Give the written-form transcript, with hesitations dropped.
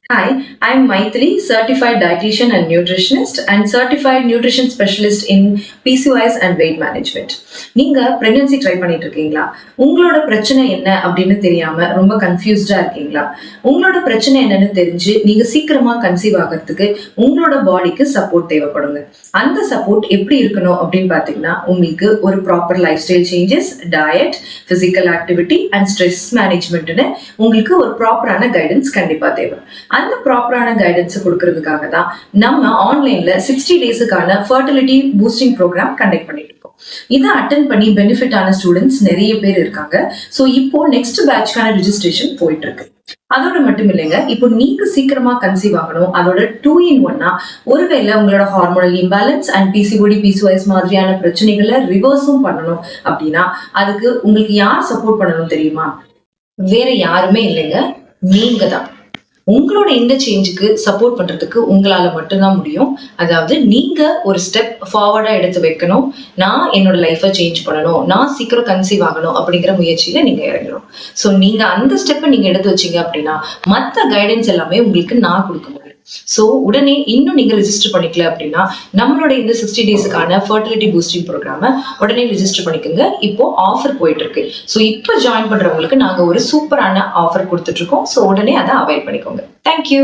Hi, I'm Maithili, certified dietitian and nutritionist and certified nutrition specialist in PCOS and weight management. நீங்க pregnancy try பண்ணிட்டு இருக்கீங்களா? உங்களோட பிரச்சனை என்ன அப்படின்னு தெரியாம ரொம்ப கன்ஃபியூஸ்டா இருக்கீங்களா? உங்களோட பிரச்சனை என்னன்னு தெரிஞ்சு நீங்க சீக்கிரமா கன்சீவ் ஆகிறதுக்கு உங்களோட பாடிக்கு சப்போர்ட் தேவைப்படுங்க. அந்த சப்போர்ட் எப்படி இருக்கணும் அப்படின்னு பாத்தீங்கன்னா உங்களுக்கு ஒரு proper life style changes, diet, physical activity and stress மேனேஜ்மெண்ட்னு உங்களுக்கு ஒரு ப்ராப்பரான கைடன்ஸ் கண்டிப்பா தேவை. அந்த ப்ராப்பரான கைடன்ஸ் கொடுக்கறதுக்காக தான் நம்ம ஆன்லைன்ல 60 டேஸுக்கான ஃபர்டிலிட்டி பூஸ்டிங் ப்ரோக்ராம் கண்டக்ட் பண்ணிட்டு இருக்கோம். இதை அட்டென்ட் பண்ணி பெனிஃபிட் ஆன ஸ்டூடெண்ட்ஸ் நிறைய பேர் இருக்காங்க. ஸோ இப்போ நெக்ஸ்ட் பேட்ச்க்கான ரிஜிஸ்ட்ரேஷன் போயிட்டு இருக்கு. அதோட மட்டும் இல்லைங்க, இப்போ நீங்க சீக்கிரமா கன்சீவ் ஆகணும், அதோட 2-in-1 ஒருவேளை உங்களோட hormonal imbalance and PCOD PCOS மாதிரியான பிரச்சனைகளை ரிவர்ஸும் பண்ணணும் அப்படின்னா அதுக்கு உங்களுக்கு யார் சப்போர்ட் பண்ணணும் தெரியுமா? வேற யாருமே இல்லைங்க, நீங்க தான். உங்களோட இந்த சேஞ்சுக்கு சப்போர்ட் பண்றதுக்கு உங்களால மட்டும்தான் முடியும். அதாவது நீங்க ஒரு ஸ்டெப் ஃபார்வர்டா எடுத்து வைக்கணும். நான் என்னோட லைஃபை சேஞ்ச் பண்ணணும், நான் சீக்கிரம் கன்சீவ் ஆகணும் அப்படிங்கிற முயற்சியில நீங்க இறங்கணும். ஸோ நீங்க அந்த ஸ்டெப்பை நீங்க எடுத்து வச்சீங்க அப்படின்னா மற்ற கைடன்ஸ் எல்லாமே உங்களுக்கு நான் கொடுக்க முடியும். ஸோ உடனே இன்னும் நீங்க ரெஜிஸ்டர் பண்ணிக்கல அப்படின்னா நம்மளோட இந்த 60 டேஸுக்கான ஃபர்டிலிட்டி பூஸ்டிங் ப்ரோக்ராமை உடனே ரெஜிஸ்டர் பண்ணிக்கோங்க. இப்போ ஆஃபர் போயிட்டு இருக்கு. ஸோ இப்போ ஜாயின் பண்றவங்களுக்கு நாங்க ஒரு சூப்பரான ஆஃபர் கொடுத்துட்டு இருக்கோம். ஸோ உடனே அதை அவைல் பண்ணிக்கோங்க. தேங்க்யூ.